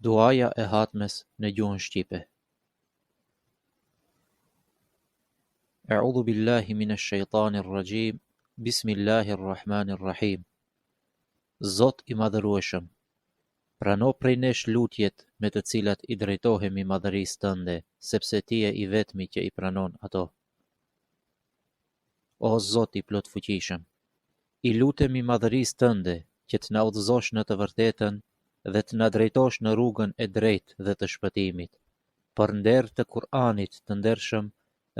Duaja e hatmes në gjuhën shqipe. A'udhu billahi minash shaitanir rajim. Bismillahirrahmanirrahim. Zot i madhërueshëm, prano prej nesh lutjet me të cilat i drejtohemi madhërisë tënde, sepse ti je i vetmi që i pranon ato. O Zot i plot fuqishëm, i lutemi madhërisë tënde që të na udhëzosh në të vërtetën dhe të na drejtosh në rrugën e drejtë dhe të shpëtimit, për nder të Kur'anit të ndershëm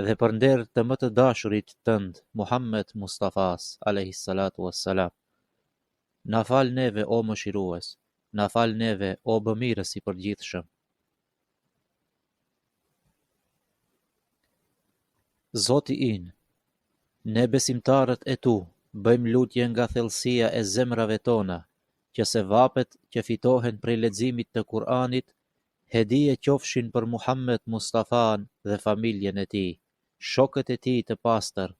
dhe për nder të më të dashurit tënd, Muhammed Mustafas, alayhi salatu wassalam. Na fal neve o mëshirues, na fal neve o bëmirës i përgjithshëm. Zoti in, ne besimtarët e tu, bëjmë lutje nga thellësia e zemrave tona, që se vapet që fitohen prej leximit të Kur'anit, hedije qofshin për Muhammed Mustafan dhe familjen e tij, shokët e tij të pastër,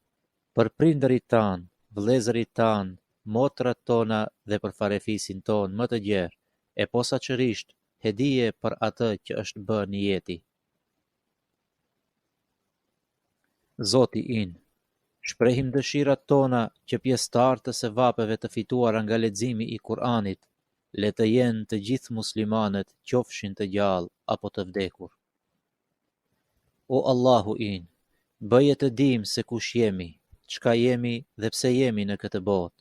për prindërit tanë, vëllezërit tanë, motrat tona dhe për farefisin ton më të gjerë, e posaçërisht hedije për atë që është bë në jeti. Zoti in, shprehim dëshirat tona që pjesëtarë të sevapeve të fituara nga leximi i Kur'anit, le të jenë të gjithë muslimanët, qofshin të gjallë apo të vdekur. O Allahu in, bëje të dim se kush jemi, çka jemi dhe pse jemi në këtë botë.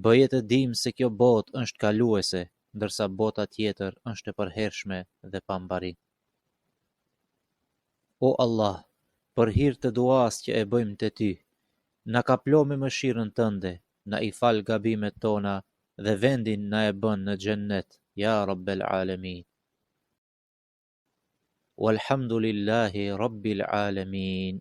Bëje të dim se kjo botë është kaluese, ndërsa bota tjetër është e përhershme dhe pambari. O Allah, për hir të duas që e bëjmë te ty, na kaplo me mëshirën tënde, na i fal gabimet tona dhe vendin na e bën në xhennet, ya Rabbel Alamin. Walhamdulillahi Rabbil Alamin.